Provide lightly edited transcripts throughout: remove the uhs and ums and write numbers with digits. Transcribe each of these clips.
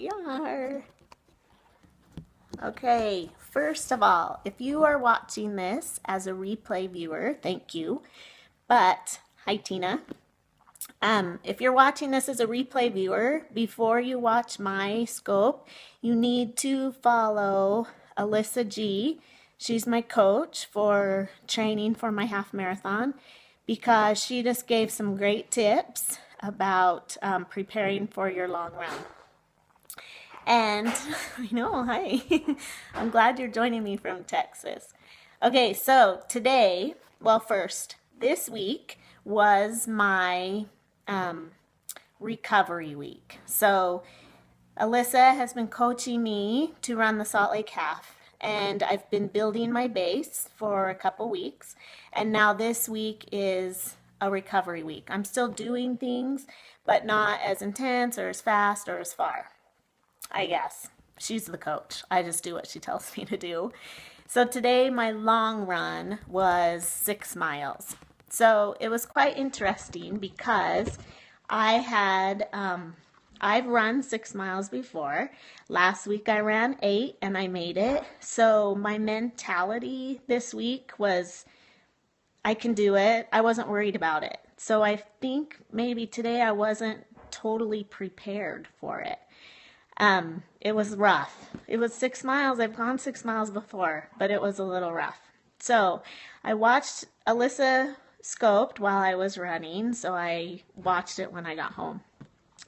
we are. Okay, first of all, if you are watching this as a replay viewer, thank you. But, hi Tina. If you're watching this as a replay viewer, before you watch my scope, you need to follow Alyssa G. She's my coach for training for my half marathon because she just gave some great tips about preparing for your long run. And I know, hi. I'm glad you're joining me from Texas. Okay, so today, well, first, this week was my recovery week. So Alyssa has been coaching me to run the Salt Lake Half, and I've been building my base for a couple weeks, and now this week is a recovery week. I'm still doing things, but not as intense or as fast or as far. I guess. She's the coach. I just do what she tells me to do. So today my long run was 6 miles. So it was quite interesting because I've run 6 miles before. Last week I ran 8 and I made it. So my mentality this week was I can do it. I wasn't worried about it. So I think maybe today I wasn't totally prepared for it. It was rough. It was 6 miles. I've gone 6 miles before, but it was a little rough. So I watched Alyssa scoped while I was running, so I watched it when I got home.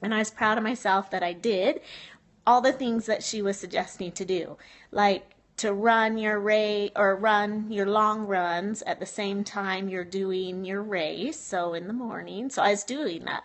And I was proud of myself that I did all the things that she was suggesting to do, like to run your race or run your long runs at the same time you're doing your race, so in the morning. So I was doing that.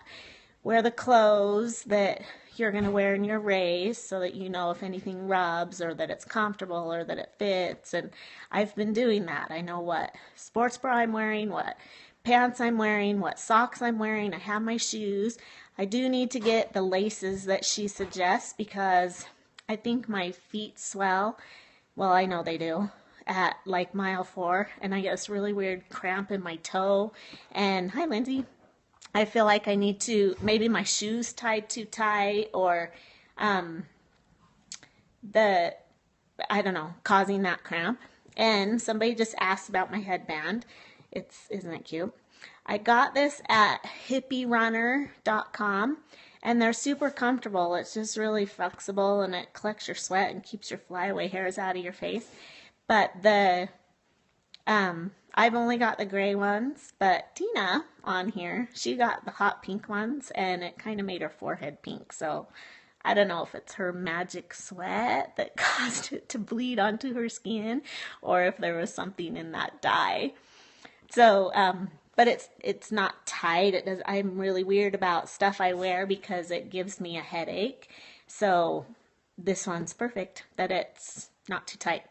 Wear the clothes that you're going to wear in your race so that you know if anything rubs or that it's comfortable or that it fits. And I've been doing that. I know what sports bra I'm wearing, what pants I'm wearing, what socks I'm wearing. I have my shoes. I do need to get the laces that she suggests because I think my feet swell. Well, I know they do at like mile 4, and I get this really weird cramp in my toe. And hi, Lindsay. I feel like I need to, maybe my shoes tied too tight or I don't know, causing that cramp. And somebody just asked about my headband. Isn't it cute? I got this at hippierunner.com and they're super comfortable. It's just really flexible and it collects your sweat and keeps your flyaway hairs out of your face. But I've only got the gray ones, but Tina on here, she got the hot pink ones, and it kind of made her forehead pink. So I don't know if it's her magic sweat that caused it to bleed onto her skin, or if there was something in that dye. So, but it's not tight. It does. I'm really weird about stuff I wear because it gives me a headache. So this one's perfect that it's not too tight.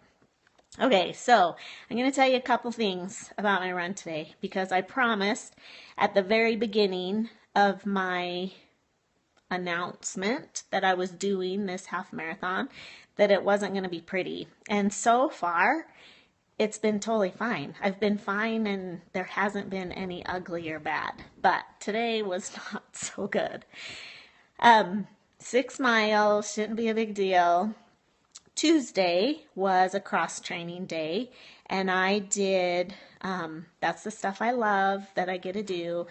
Okay, so I'm going to tell you a couple things about my run today because I promised at the very beginning of my announcement that I was doing this half marathon that it wasn't going to be pretty. And so far, it's been totally fine. I've been fine and there hasn't been any ugly or bad. But today was not so good. 6 miles shouldn't be a big deal. Tuesday was a cross training day and I did, that's the stuff I love that I get to do,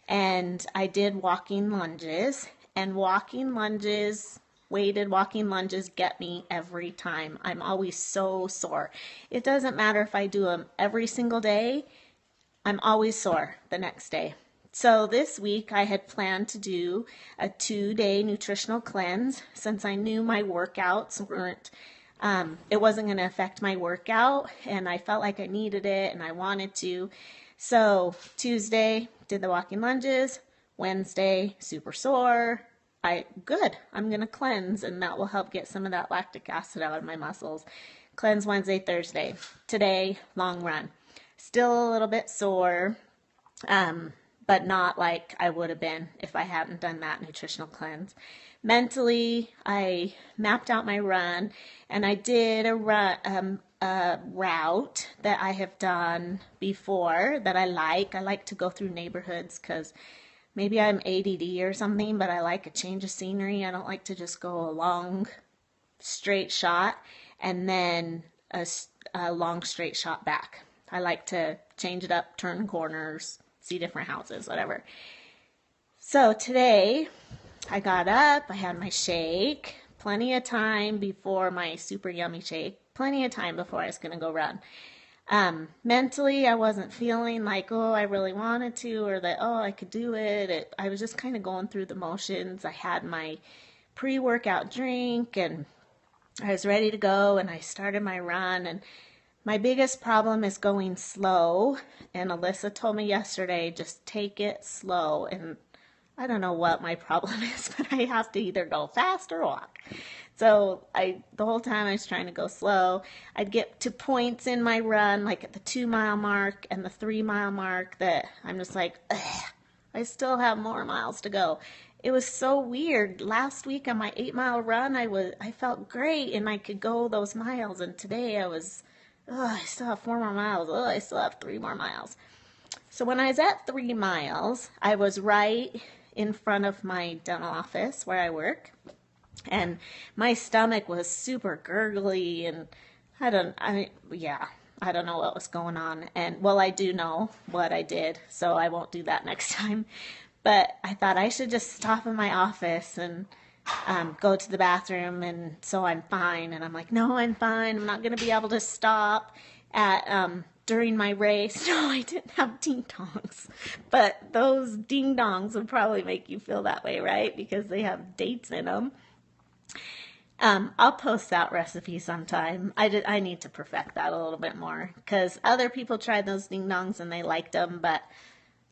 and I did walking lunges, and weighted walking lunges get me every time. I'm always so sore. It doesn't matter if I do them every single day, I'm always sore the next day. So this week I had planned to do a 2-day nutritional cleanse since I knew my workouts weren't, it wasn't going to affect my workout and I felt like I needed it and I wanted to. So Tuesday did the walking lunges, Wednesday super sore. I'm going to cleanse and that will help get some of that lactic acid out of my muscles. Cleanse Wednesday, Thursday. Today, long run. Still a little bit sore. But not like I would have been if I hadn't done that nutritional cleanse. Mentally, I mapped out my run, and I did a route that I have done before that I like. I like to go through neighborhoods because maybe I'm ADD or something, but I like a change of scenery. I don't like to just go a long straight shot and then a long straight shot back. I like to change it up, turn corners, see different houses, whatever. So today I got up, I had my shake, plenty of time before my super yummy shake, plenty of time before I was going to go run. Mentally, I wasn't feeling like, oh, I really wanted to, or that, oh, I could do it. I was just kind of going through the motions. I had my pre-workout drink and I was ready to go, and I started my run. And my biggest problem is going slow. And Alyssa told me yesterday, just take it slow. And I don't know what my problem is, but I have to either go fast or walk. So the whole time I was trying to go slow. I'd get to points in my run, like at the 2-mile mark and the 3-mile mark, that I'm just like, ugh, I still have more miles to go. It was so weird. Last week on my 8-mile run, I felt great and I could go those miles. And today I still have 4 more miles. I still have 3 more miles. So when I was at 3 miles, I was right in front of my dental office where I work. And my stomach was super gurgly, and I don't know what was going on. And well, I do know what I did, so I won't do that next time. But I thought I should just stop in my office and go to the bathroom, and so I'm fine. And I'm like, no, I'm fine. I'm not going to be able to stop at during my race. No, I didn't have ding dongs, but those ding dongs would probably make you feel that way, right? Because they have dates in them. I'll post that recipe sometime. I need to perfect that a little bit more, because other people tried those ding dongs and they liked them, but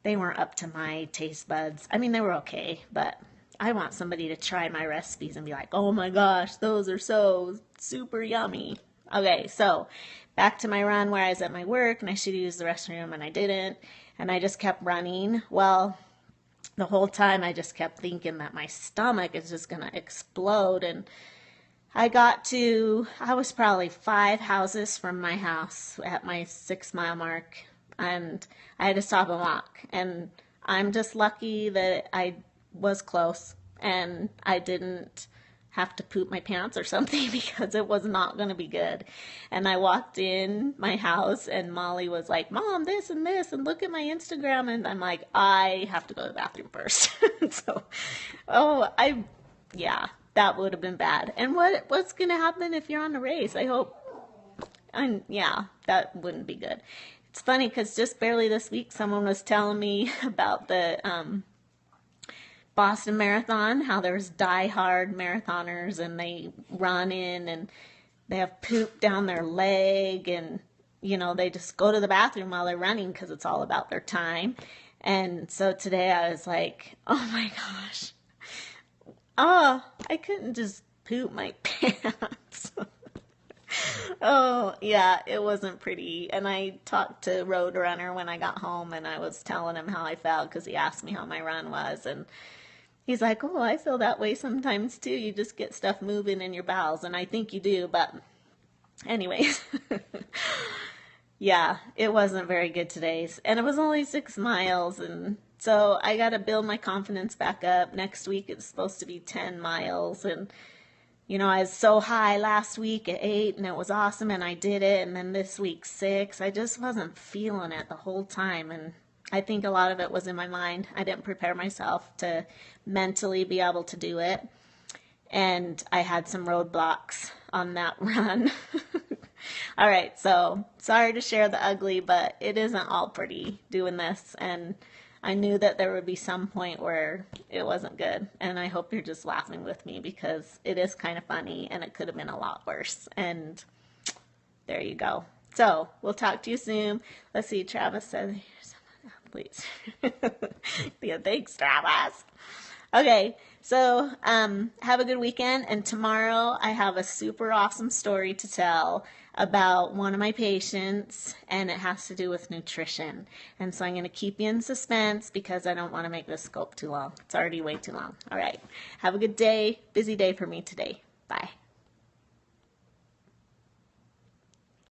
they weren't up to my taste buds. I mean, they were okay, but I want somebody to try my recipes and be like, oh my gosh, those are so super yummy. Okay, so back to my run where I was at my work and I should use the restroom and I didn't, and I just kept running. Well, the whole time I just kept thinking that my stomach is just going to explode. And I was probably 5 houses from my house at my 6-mile mark, and I had to stop and walk. And I'm just lucky that I was close and I didn't have to poop my pants or something, because it was not going to be good. And I walked in my house and Molly was like, Mom, this and this, and look at my Instagram. And I'm like, I have to go to the bathroom first. So, that would have been bad. And what's going to happen if you're on a race? I hope, that wouldn't be good. It's funny because just barely this week, someone was telling me about the Boston Marathon, how there's die-hard marathoners and they run in and they have poop down their leg, and they just go to the bathroom while they're running because it's all about their time. And so today I was like, oh my gosh, I couldn't just poop my pants. Oh yeah, it wasn't pretty. And I talked to Roadrunner when I got home, and I was telling him how I felt because he asked me how my run was, and he's like, oh, I feel that way sometimes too. You just get stuff moving in your bowels, and I think you do, but anyways. Yeah, it wasn't very good today. And it was only 6 miles, and so I got to build my confidence back up. Next week it's supposed to be 10 miles, and I was so high last week at 8, and it was awesome, and I did it, and then this week 6. I just wasn't feeling it the whole time, and I think a lot of it was in my mind. I didn't prepare myself to mentally be able to do it, and I had some roadblocks on that run. All right, so sorry to share the ugly, but it isn't all pretty doing this, and I knew that there would be some point where it wasn't good, and I hope you're just laughing with me because it is kind of funny, and it could have been a lot worse, and there you go. So we'll talk to you soon. Let's see, Travis said, please. Yeah, thanks, Travis. Okay, so have a good weekend, and tomorrow I have a super awesome story to tell about one of my patients, and it has to do with nutrition. And so I'm going to keep you in suspense because I don't want to make this scope too long. It's already way too long. All right, have a good day. Busy day for me today. Bye.